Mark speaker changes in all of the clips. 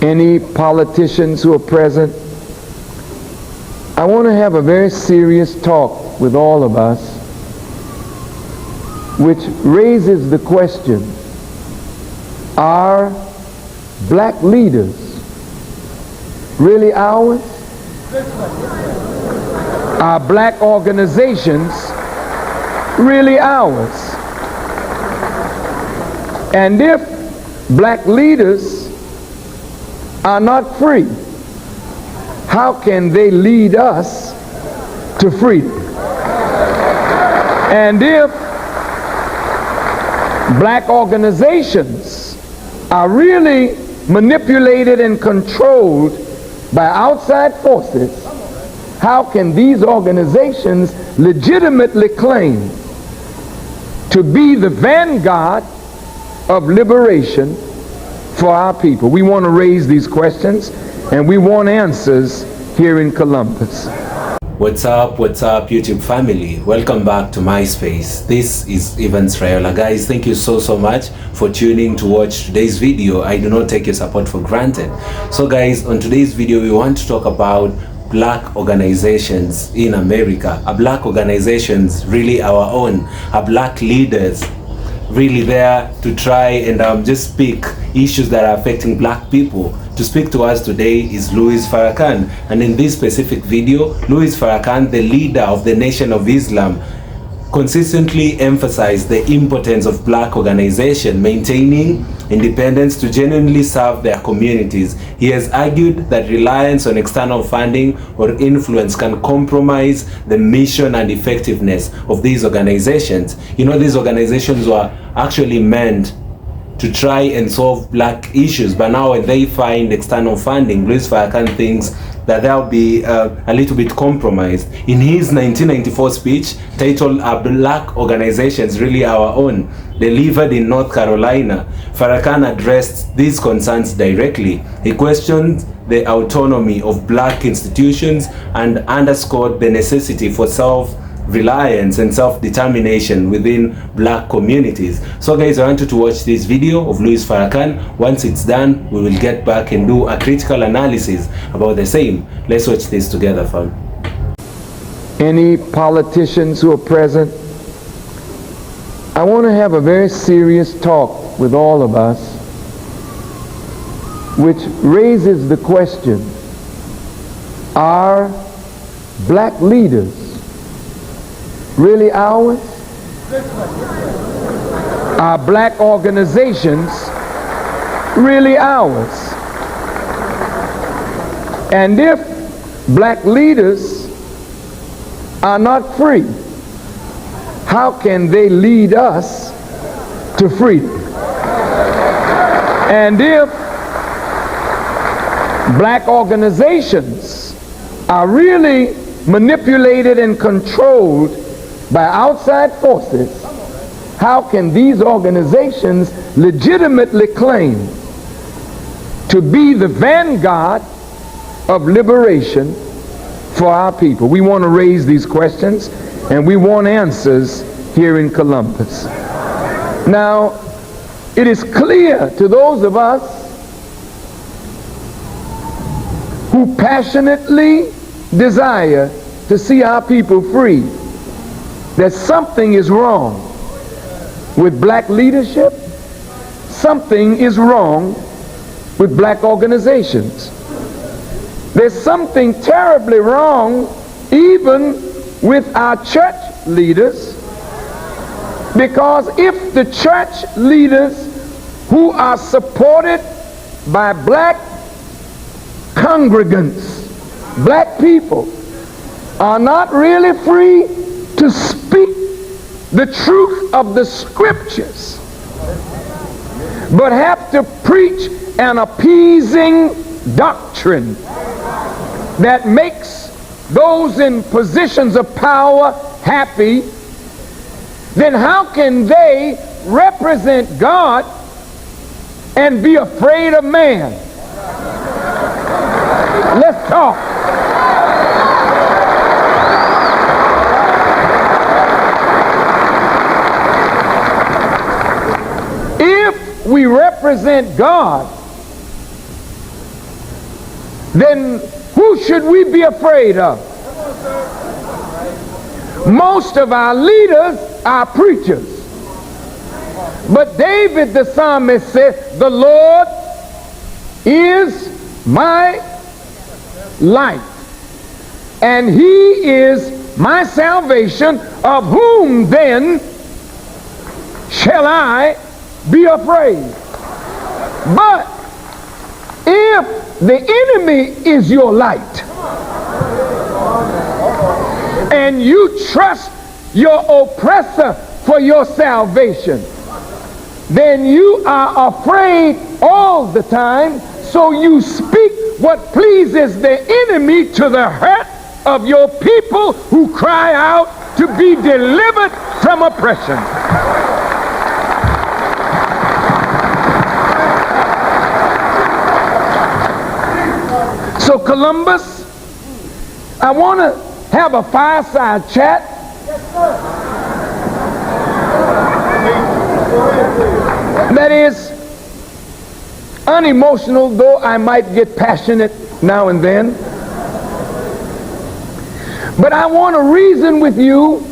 Speaker 1: any politicians who are present, I want to have a very serious talk with all of us, which raises the question, are black leaders really ours? Are black organizations really ours? And if black leaders are not free, how can they lead us to freedom? And if black organizations are really manipulated and controlled by outside forces, how can these organizations legitimately claim to be the vanguard of liberation for our people? We want to raise these questions, and we want answers here in Columbus.
Speaker 2: What's up YouTube family? Welcome back to my space. This is Evans Rayola. Guys, thank you so much for tuning to watch today's video. I do not take your support for granted. So guys, on today's video we want to talk about black organizations in America. Are black organizations really our own? Are black leaders really there to try and just speak issues that are affecting black people? To speak to us today is Louis Farrakhan, and in this specific video, Louis Farrakhan, the leader of the Nation of Islam, consistently emphasized the importance of black organization maintaining independence to genuinely serve their communities. He has argued that reliance on external funding or influence can compromise the mission and effectiveness of these organizations. You know, these organizations were actually meant to try and solve black issues, but now when they find external funding, Louis Farrakhan thinks that they'll be a little bit compromised. In his 1994 speech titled "Are Black Organizations Really Our Own?" delivered in North Carolina, Farrakhan addressed these concerns directly. He questioned the autonomy of black institutions and underscored the necessity for self-reliance and self-determination within black communities. So guys, I want you to watch this video of Louis Farrakhan. Once it's done, we will get back and do a critical analysis about the same. Let's watch this together, fam.
Speaker 1: Any politicians who are present, I want to have a very serious talk with all of us, which raises the question, are black leaders really ours? Are black organizations really ours? And if black leaders are not free, how can they lead us to freedom? And if black organizations are really manipulated and controlled by outside forces, how can these organizations legitimately claim to be the vanguard of liberation for our people? We want to raise these questions, and we want answers here in Columbus. Now, it is clear to those of us who passionately desire to see our people free that something is wrong with black leadership. Something is wrong with black organizations. There's something terribly wrong even with our church leaders, because if the church leaders who are supported by black congregants, black people, are not really free to speak the truth of the scriptures, but have to preach an appeasing doctrine that makes those in positions of power happy, then how can they represent God and be afraid of man? Let's talk. If we represent God, then who should we be afraid of? Most of our leaders are preachers. But David the psalmist said, the Lord is my light, and he is my salvation. Of whom then shall I be afraid? But if the enemy is your light, and you trust your oppressor for your salvation, then you are afraid all the time, so you speak what pleases the enemy to the hurt of your people who cry out to be delivered from oppression. So Columbus, I want to have a fireside chat. That is unemotional, though I might get passionate now and then. But I want to reason with you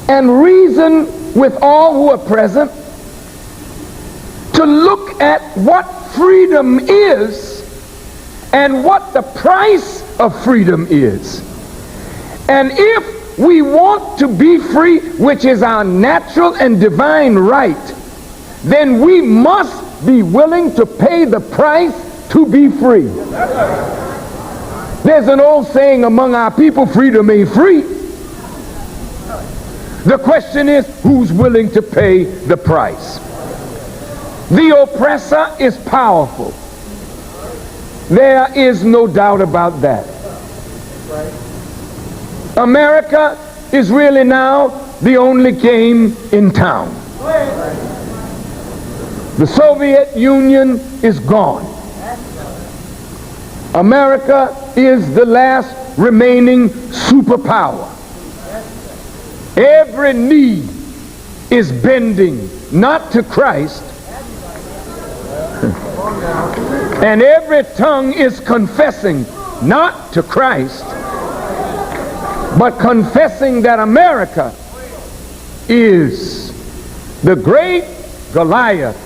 Speaker 1: and reason with all who are present to look at what freedom is and what the price of freedom is. And if we want to be free, which is our natural and divine right, then we must be willing to pay the price to be free. There's an old saying among our people, freedom ain't free. The question is, who's willing to pay the price? The oppressor is powerful. There is no doubt about that. America is really now the only game in town. The Soviet Union is gone. America is the last remaining superpower. Every knee is bending, not to Christ, and every tongue is confessing, not to Christ, but confessing that America is the great Goliath,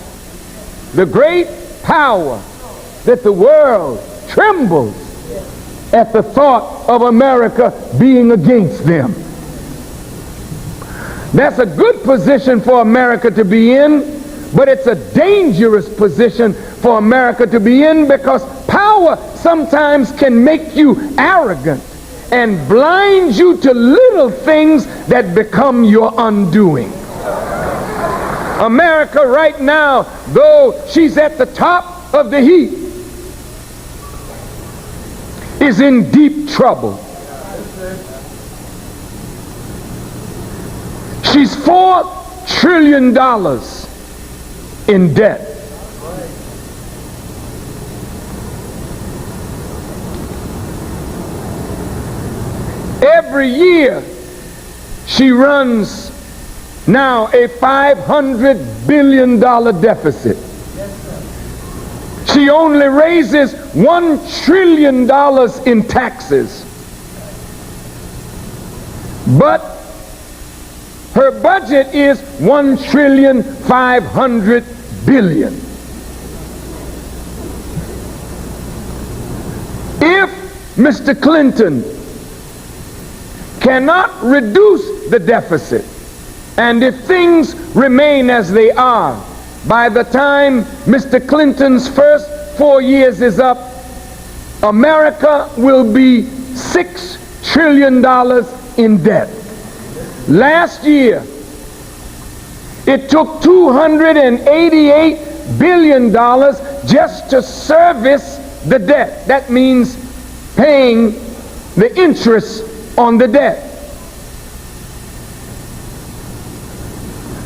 Speaker 1: the great power that the world trembles at the thought of America being against them. That's a good position for America to be in, but it's a dangerous position for America to be in, because power sometimes can make you arrogant and blind you to little things that become your undoing. America right now, though she's at the top of the heap, is in deep trouble. She's $4 trillion in debt. Every year she runs now a $500 billion deficit. She only raises $1 trillion in taxes. But her budget is $1,500 billion. If Mr. Clinton cannot reduce the deficit, and if things remain as they are, by the time Mr. Clinton's first 4 years is up, America will be $6 trillion in debt. Last year, it took $288 billion just to service the debt. That means paying the interest on the debt.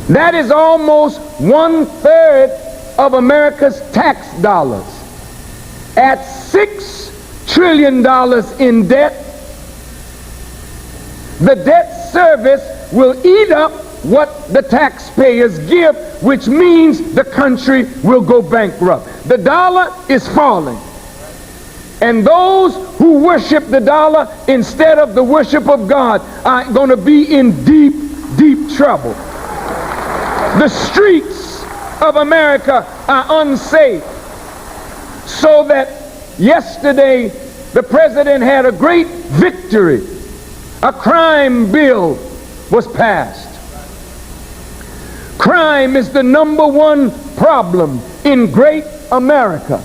Speaker 1: That is almost 1/3 of America's tax dollars. At $6 trillion in debt, the debt service will eat up what the taxpayers give, which means the country will go bankrupt. The dollar is falling. And those who worship the dollar instead of the worship of God are going to be in deep, deep trouble. The streets of America are unsafe. So that yesterday the president had a great victory. A crime bill was passed. Crime is the number 1 problem in great America.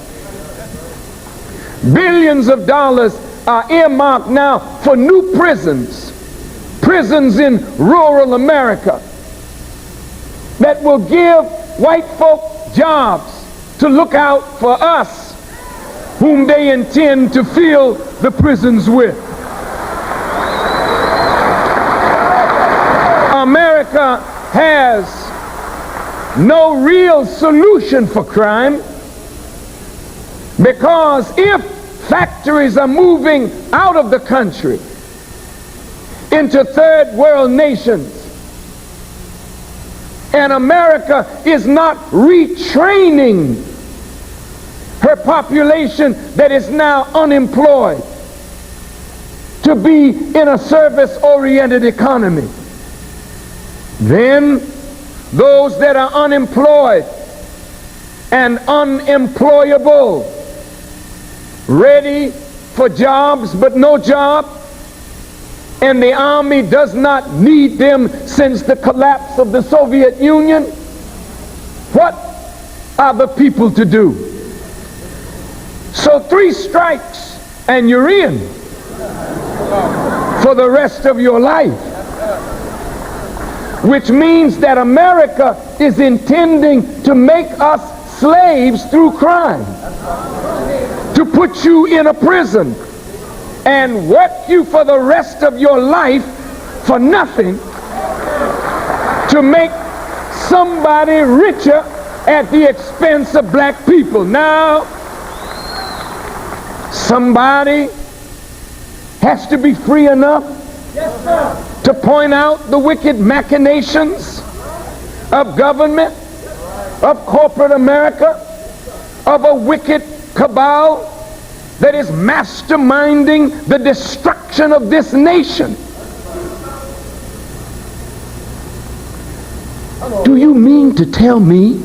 Speaker 1: Billions of dollars are earmarked now for new prisons in rural America that will give white folk jobs to look out for us, whom they intend to fill the prisons with. America has no real solution for crime, because if factories are moving out of the country into third world nations, and America is not retraining her population that is now unemployed to be in a service-oriented economy, then those that are unemployed and unemployable, ready for jobs but no job, and the army does not need them since the collapse of the Soviet Union, what are the people to do? So 3 strikes and you're in for the rest of your life, which means that America is intending to make us slaves through crime, to put you in a prison and work you for the rest of your life for nothing, to make somebody richer at the expense of black people. Now, somebody has to be free enough to point out the wicked machinations of government, of corporate America, of a wicked cabal that is masterminding the destruction of this nation. Do you mean to tell me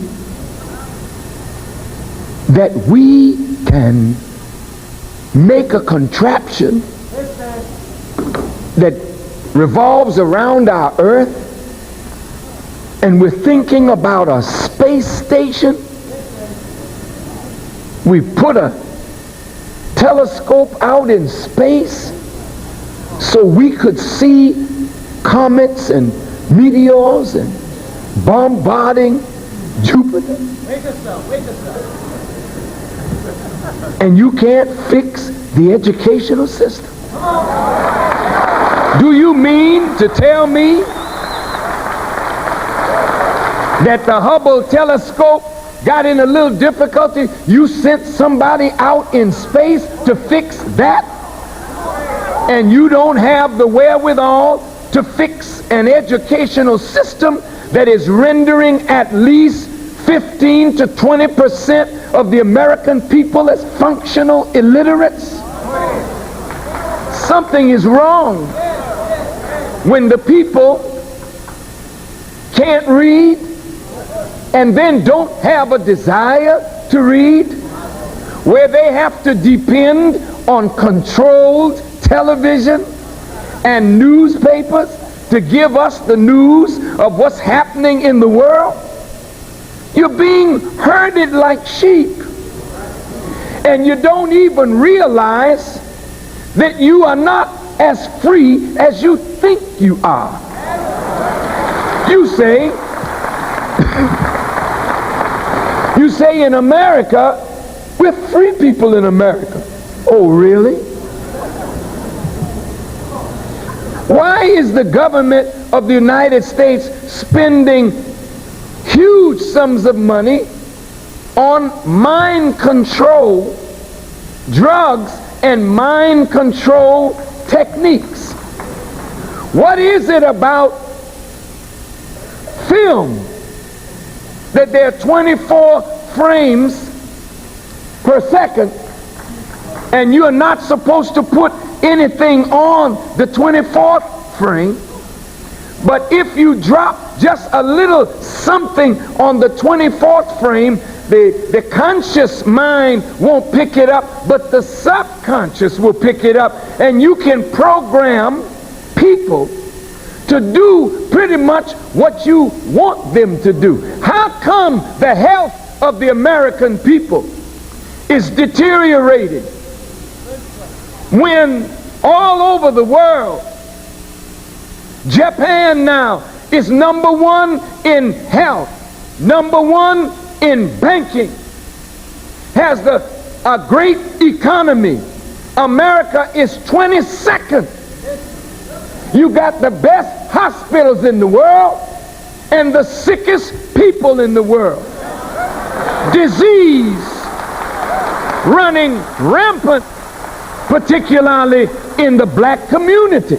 Speaker 1: that we can make a contraption that revolves around our earth, and we're thinking about a space station? We put a telescope out in space so we could see comets and meteors and bombarding Jupiter.
Speaker 3: Wake us up, wake us up.
Speaker 1: And you can't fix the educational system? Do you mean to tell me that the Hubble telescope got in a little difficulty, you sent somebody out in space to fix that, and you don't have the wherewithal to fix an educational system that is rendering at least 15 to 20% of the American people as functional illiterates? Something is wrong when the people can't read and then don't have a desire to read, where they have to depend on controlled television and newspapers to give us the news of what's happening in the world. You're being herded like sheep, and you don't even realize that you are not as free as you think you are. You say, you say in America, we're free people in America. Oh, really? Why is the government of the United States spending huge sums of money on mind control, drugs, and mind control techniques? What is it about film that there are 24 frames per second And you're not supposed to put anything on the 24th frame. But if you drop just a little something on the 24th frame, the conscious mind won't pick it up, but the subconscious will pick it up. And you can program people to do pretty much what you want them to do. How come the health of the American people is deteriorating when all over the world, Japan now is number one in health, number one in banking, has a great economy. America is 22nd. You got the best hospitals in the world and the sickest people in the world. Disease running rampant, particularly in the black community.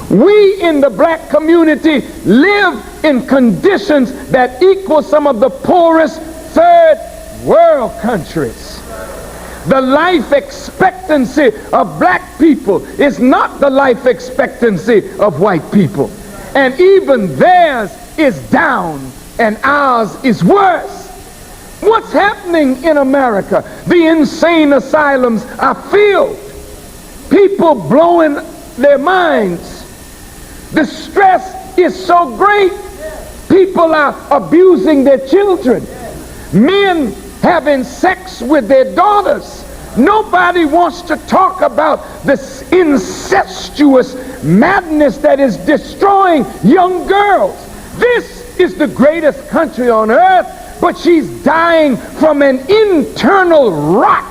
Speaker 1: We in the black community live in conditions that equal some of the poorest third world countries. The life expectancy of black people is not the life expectancy of white people. And even theirs is down and ours is worse. What's happening in America? The insane asylums are filled. People blowing their minds. The stress is so great. People are abusing their children. Men having sex with their daughters. Nobody wants to talk about this incestuous madness that is destroying young girls. This is the greatest country on earth, but she's dying from an internal rot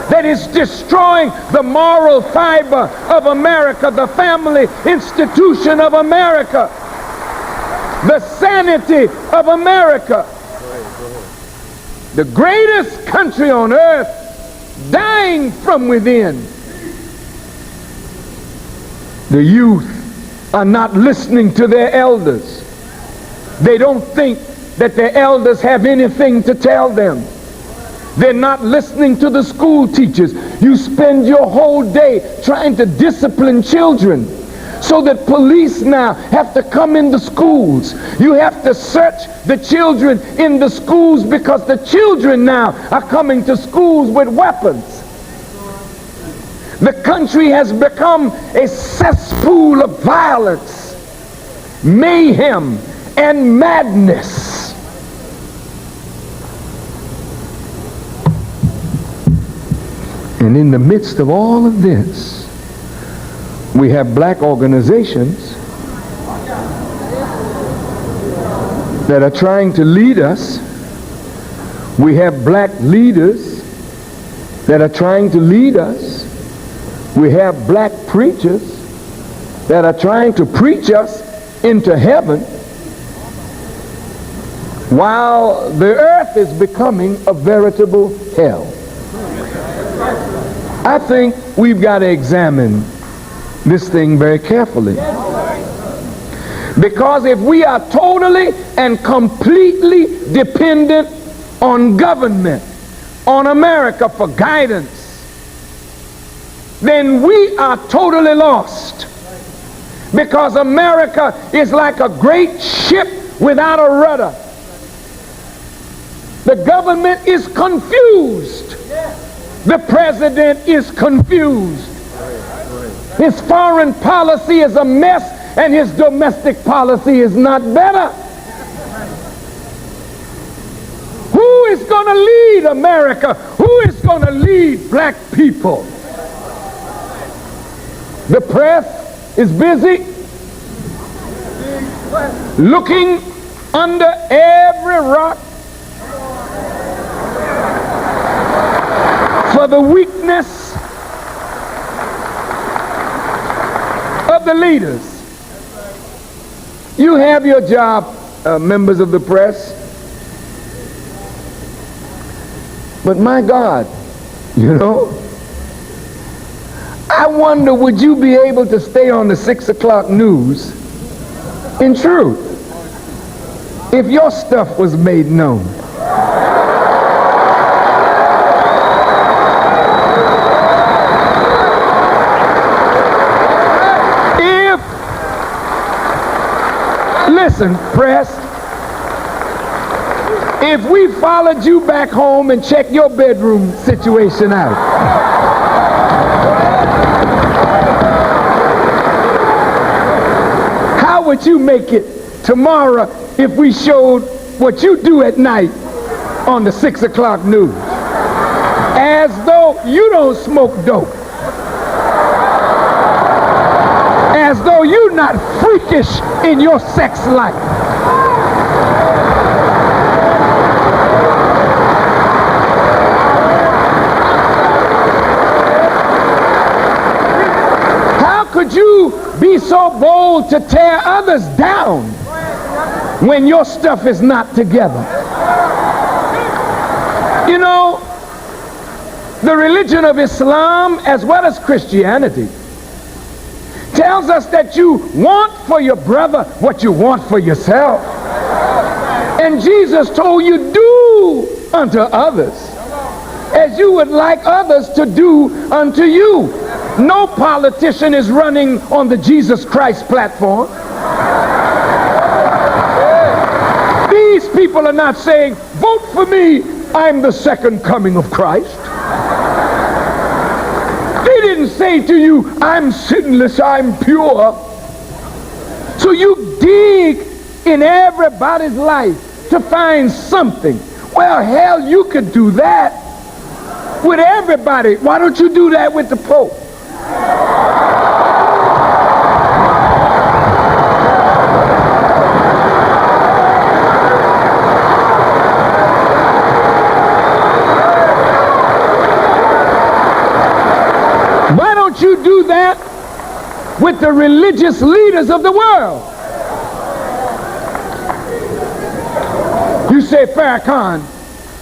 Speaker 1: that is destroying the moral fiber of America, the family institution of America, the sanity of America. The greatest country on earth, dying from within. The youth are not listening to their elders. They don't think that their elders have anything to tell them. They're not listening to the school teachers. You spend your whole day trying to discipline children, so that police now have to come into schools. You have to search the children in the schools because the children now are coming to schools with weapons. The country has become a cesspool of violence, mayhem, and madness. And in the midst of all of this, we have black organizations that are trying to lead us. We have black leaders that are trying to lead us. We have black preachers that are trying to preach us into heaven, while the earth is becoming a veritable hell. I think we've got to examine this thing very carefully. Because if we are totally and completely dependent on government, on America for guidance, then we are totally lost. Because America is like a great ship without a rudder. The government is confused. The president is confused. His foreign policy is a mess, and his domestic policy is not better. Who is going to lead America? Who is going to lead black people? The press is busy looking under every rock for the weakness of the leaders. You have your job, members of the press. But my God, you know, I wonder, would you be able to stay on the 6 o'clock news in truth if your stuff was made known? Listen, press. If we followed you back home and checked your bedroom situation out, how would you make it tomorrow if we showed what you do at night on the 6 o'clock news? As though you don't smoke dope. As though you're not freakish in your sex life. How could you be so bold to tear others down when your stuff is not together? You know, the religion of Islam as well as Christianity tells us that you want for your brother what you want for yourself. And Jesus told you, do unto others as you would like others to do unto you. No politician is running on the Jesus Christ platform. These people are not saying, vote for me, I'm the second coming of Christ. They didn't say to you, I'm sinless, I'm pure. So you dig in everybody's life to find something. Well, hell, you could do that with everybody. Why don't you do that with the Pope? Why don't you do that with the religious leaders of the world? You say, Farrakhan,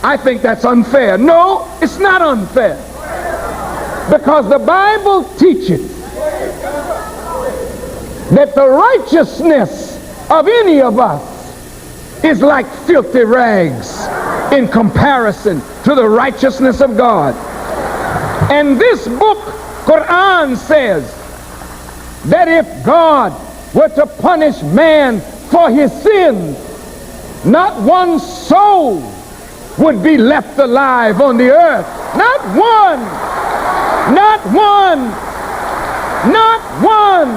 Speaker 1: I think that's unfair. No, it's not unfair. Because the Bible teaches that the righteousness of any of us is like filthy rags in comparison to the righteousness of God. And this book, Quran, says that if God were to punish man for his sins, not one soul would be left alive on the earth. Not one. Not one. Not one.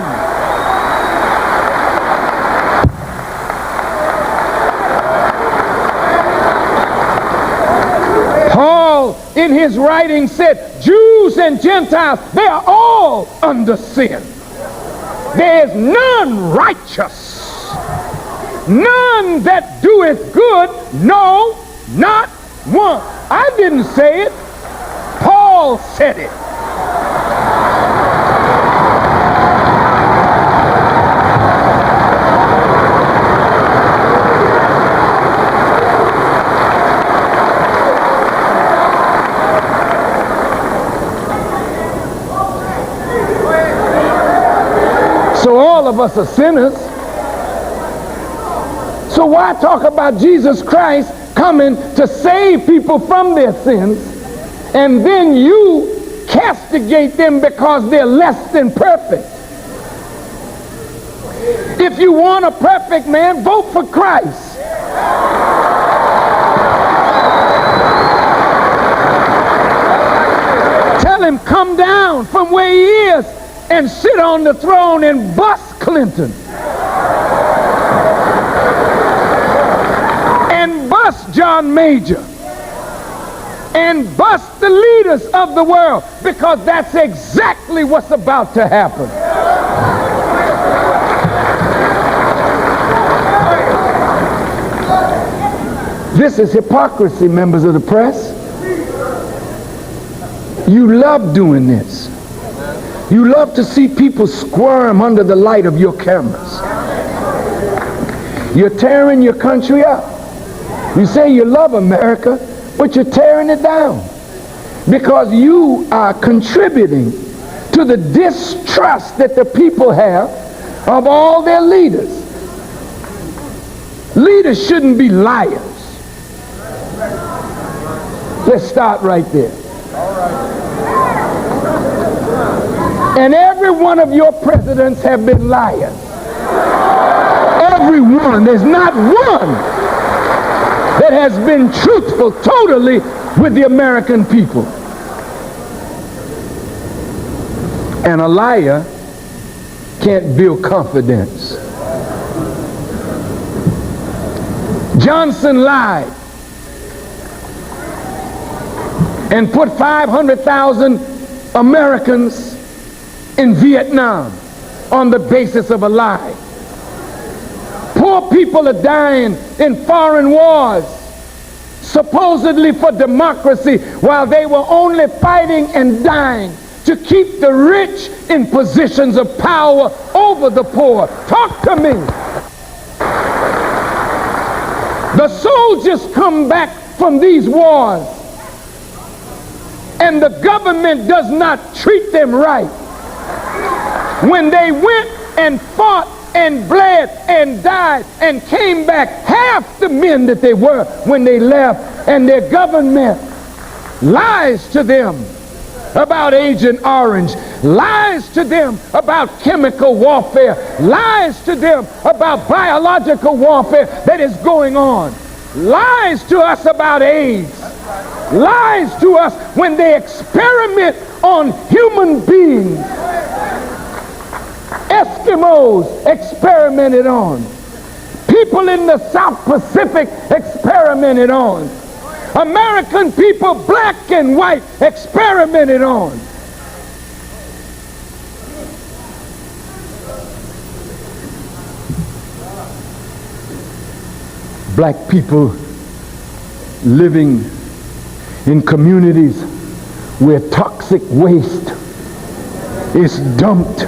Speaker 1: Paul, in his writing, said, Jews and Gentiles, they are all under sin. There is none righteous. None that doeth good, no, not one. I didn't say it. Paul said it. So all of us are sinners. So why talk about Jesus Christ coming to save people from their sins, and then you castigate them because they're less than perfect? If you want a perfect man, vote for Christ. Tell him come down from where he is and sit on the throne and bust Clinton. And bust John Major. And bust the leaders of the world, because that's exactly what's about to happen. This is hypocrisy, members of the press. You love doing this. You love to see people squirm under the light of your cameras. You're tearing your country up. You say you love America, but you're tearing it down because you are contributing to the distrust that the people have of all their leaders. Leaders shouldn't be liars. Let's start right there. And every one of your presidents have been liars. Everyone, there's not one that has been truthful totally with the American people. And a liar can't build confidence. Johnson lied and put 500,000 Americans in Vietnam on the basis of a lie. Poor people are dying in foreign wars, supposedly for democracy, while they were only fighting and dying to keep the rich in positions of power over the poor. Talk to me. The soldiers come back from these wars, and the government does not treat them right. When they went and fought and bled and died and came back half the men that they were when they left, and their government lies to them about Agent Orange, lies to them about chemical warfare, lies to them about biological warfare that is going on, lies to us about AIDS, lies to us when they experiment on human beings. Eskimos experimented on. People in the South Pacific experimented on. American people, black and white, experimented on. Black people living in communities where toxic waste is dumped,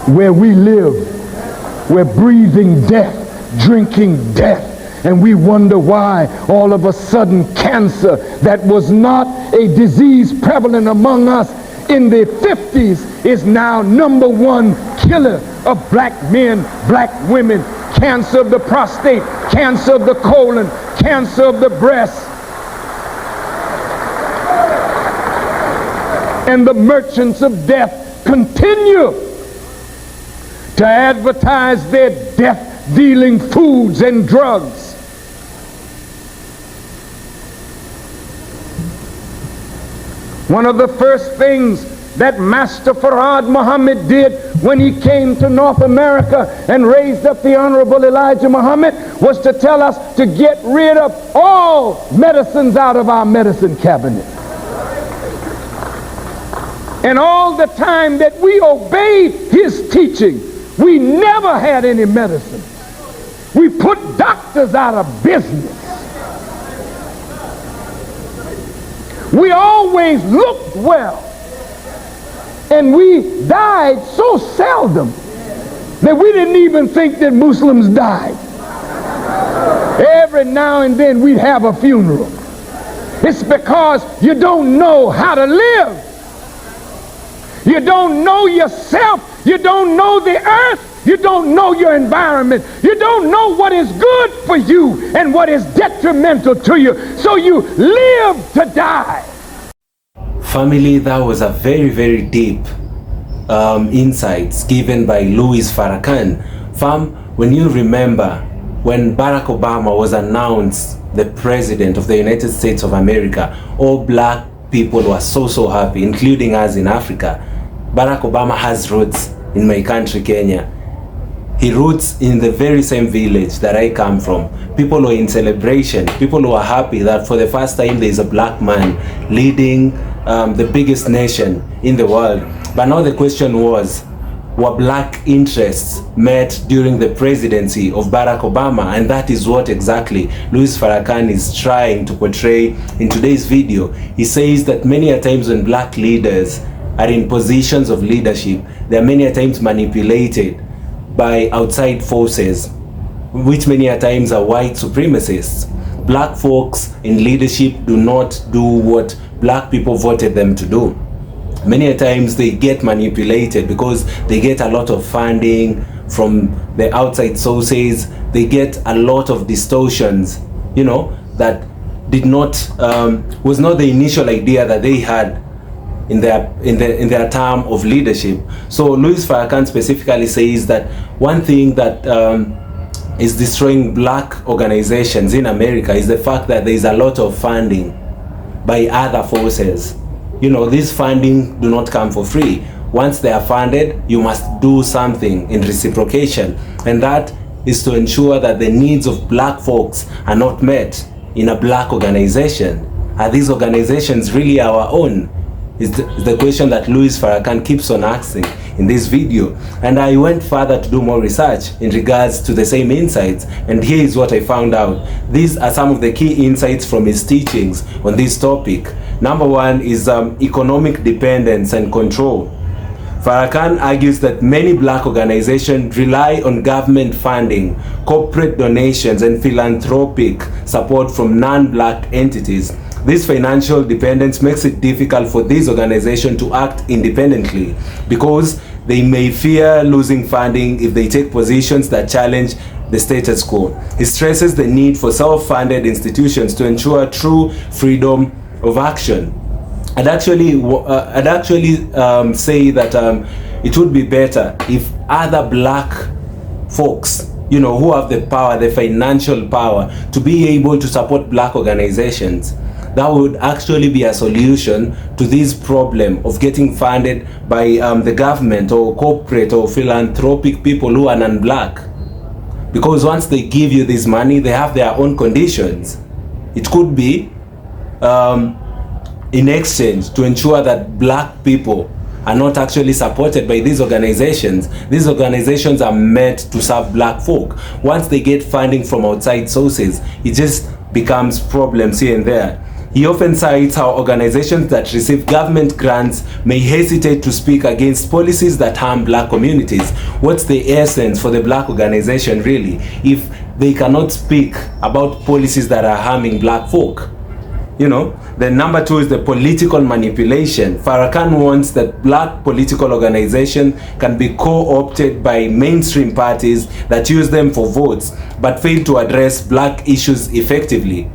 Speaker 1: where we live, we're breathing death, drinking death, and we wonder why all of a sudden cancer that was not a disease prevalent among us in the 50s is now #1 killer of black men, black women. Cancer of the prostate, cancer of the colon, cancer of the breast. And the merchants of death continue to advertise their death-dealing foods and drugs. One of the first things that Master Farad Muhammad did when he came to North America and raised up the Honorable Elijah Muhammad was to tell us to get rid of all medicines out of our medicine cabinet. And all the time that we obeyed his teaching, we never had any medicine. We put doctors out of business. We always looked well. And we died so seldom that we didn't even think that Muslims died. Every now and then we'd have a funeral. It's because you don't know how to live. You don't know yourself. You don't know the earth. You don't know your environment. You don't know what is good for you and what is detrimental to you. So you live to die.
Speaker 2: Family, that was a very, very deep insights given by Louis Farrakhan. Fam, when you remember when Barack Obama was announced the president of the United States of America, all black people were so happy, including us in Africa. Barack Obama has roots in my country, Kenya. He roots in the very same village that I come from. People were in celebration. People were happy that for the first time there is a black man leading the biggest nation in the world. But now the question was, were black interests met during the presidency of Barack Obama? And that is what exactly Louis Farrakhan is trying to portray in today's video. He says that many a times when black leaders are in positions of leadership, they are many a times manipulated by outside forces, which many a times are white supremacists. Black folks in leadership do not do what black people voted them to do. Many a times they get manipulated because they get a lot of funding from the outside sources. They get a lot of distortions, you know, that did not was not the initial idea that they had in their term of leadership. So Louis Farrakhan specifically says that one thing that is destroying black organizations in America is the fact that there is a lot of funding by other forces. You know, this funding do not come for free. Once they are funded, you must do something in reciprocation, and that is to ensure that the needs of black folks are not met in a black organization. Are these organizations really our own? Is the question that Louis Farrakhan keeps on asking in this video. And I went further to do more research in regards to the same insights, and here is what I found out. These are some of the key insights from his teachings on this topic. Number one is economic dependence and control. Farrakhan argues that many black organizations rely on government funding, corporate donations, and philanthropic support from non-black entities. This financial dependence makes it difficult for these organizations to act independently because they may fear losing funding if they take positions that challenge the status quo. He stresses the need for self-funded institutions to ensure true freedom of action. I'd actually say that it would be better if other black folks, you know, who have the power, the financial power, to be able to support black organizations. That would actually be a solution to this problem of getting funded by the government or corporate or philanthropic people who are non-black. Because once they give you this money, they have their own conditions. It could be in exchange to ensure that black people are not actually supported by these organizations. These organizations are meant to serve black folk. Once they get funding from outside sources, it just becomes problems here and there. He often cites how organizations that receive government grants may hesitate to speak against policies that harm black communities. What's the essence for the black organization really if they cannot speak about policies that are harming black folk? You know, then number two is the political manipulation. Farrakhan warns that black political organizations can be co-opted by mainstream parties that use them for votes but fail to address black issues effectively.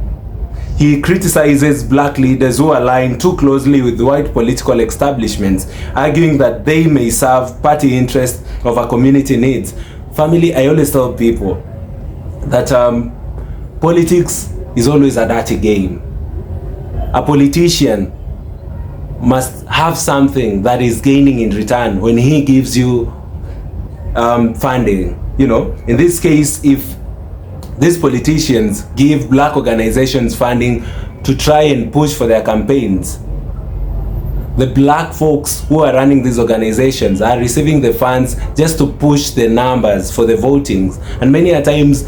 Speaker 2: He criticizes black leaders who align too closely with white political establishments, arguing that they may serve party interests over community needs. Family, I always tell people that politics is always a dirty game. A politician must have something that is gaining in return when he gives you funding. You know, in this case, if these politicians give black organizations funding to try and push for their campaigns, the black folks who are running these organizations are receiving the funds just to push the numbers for the votings. And many a times,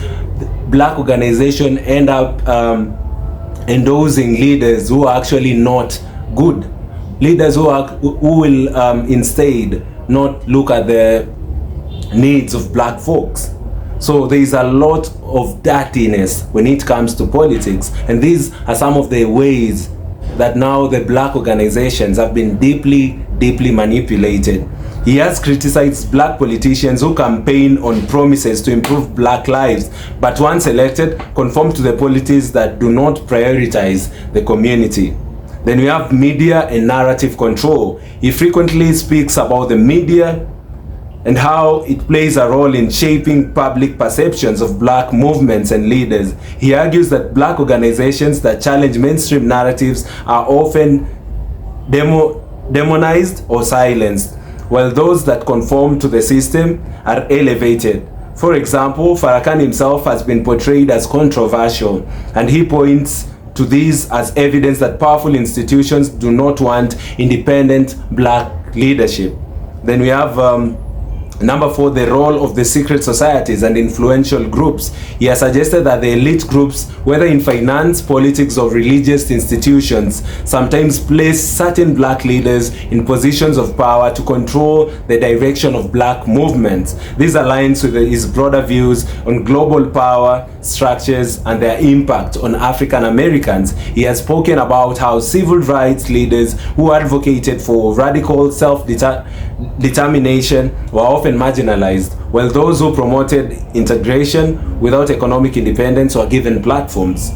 Speaker 2: black organizations end up endorsing leaders who are actually not good. Leaders who will instead not look at the needs of black folks. So there is a lot of dirtiness when it comes to politics, and these are some of the ways that now the black organizations have been deeply manipulated. He has criticized black politicians who campaign on promises to improve black lives, but once elected, conform to the policies that do not prioritize the community. Then we have media and narrative control. He frequently speaks about the media and how it plays a role in shaping public perceptions of black movements and leaders. He argues that black organizations that challenge mainstream narratives are often demonized or silenced, while those that conform to the system are elevated. For example, Farrakhan himself has been portrayed as controversial, and he points to this as evidence that powerful institutions do not want independent black leadership. Then we have number 4, the role of the secret societies and influential groups. He has suggested that the elite groups, whether in finance, politics, or religious institutions, sometimes place certain black leaders in positions of power to control the direction of black movements. This aligns with his broader views on global power structures and their impact on African Americans. He has spoken about how civil rights leaders who advocated for radical self-determination were often marginalized, while those who promoted integration without economic independence were given platforms.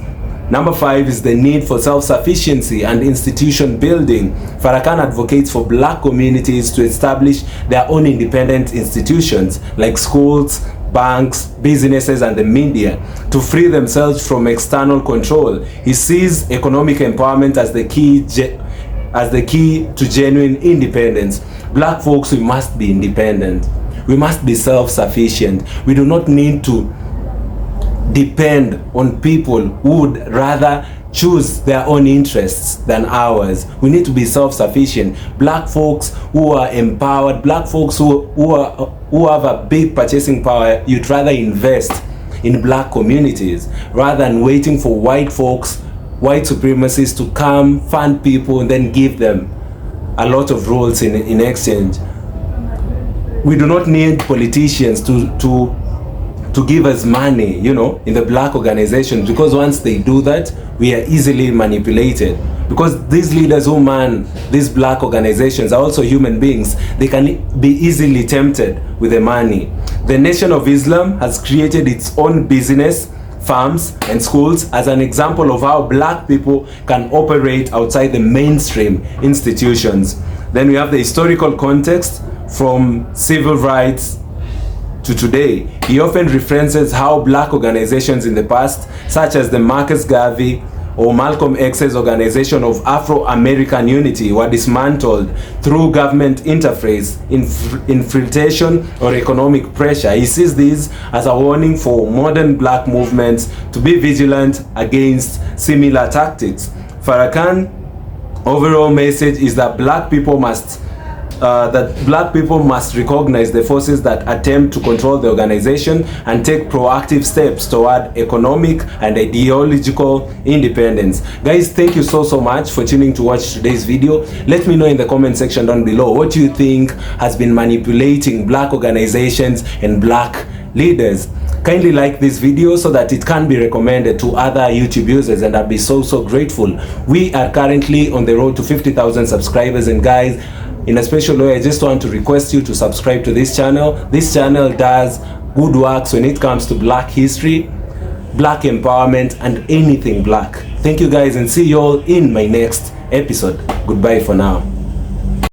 Speaker 2: Number 5 is the need for self-sufficiency and institution building. Farrakhan advocates for black communities to establish their own independent institutions like schools, banks, businesses, and the media to free themselves from external control. He sees economic empowerment as the key to genuine independence. Black folks, we must be independent. We must be self-sufficient. We do not need to depend on people who would rather choose their own interests than ours. We need to be self-sufficient. Black folks who are empowered, black folks who have a big purchasing power, you'd rather invest in black communities rather than waiting for white folks, white supremacists to come, fund people, and then give them a lot of roles in exchange. We do not need politicians to give us money, you know, in the black organizations, because once they do that, we are easily manipulated. Because these leaders who man these black organizations are also human beings. They can be easily tempted with the money. The Nation of Islam has created its own business, farms, and schools as an example of how black people can operate outside the mainstream institutions. Then we have the historical context from civil rights to today. He often references how black organizations in the past, such as the Marcus Garvey or Malcolm X's Organization of Afro-American Unity, were dismantled through government interference, infiltration, or economic pressure. He sees these as a warning for modern black movements to be vigilant against similar tactics. Farrakhan's overall message is that black people must recognize the forces that attempt to control the organization and take proactive steps toward economic and ideological independence. Guys, thank you so much for tuning to watch today's video. Let me know in the comment section down below what you think has been manipulating black organizations and black leaders. Kindly like this video so that it can be recommended to other YouTube users, and I'll be so grateful. We are currently on the road to 50,000 subscribers, and guys, in a special way, I just want to request you to subscribe to this channel. This channel does good works when it comes to black history, black empowerment, and anything black. Thank you guys, and see you all in my next episode. Goodbye for now.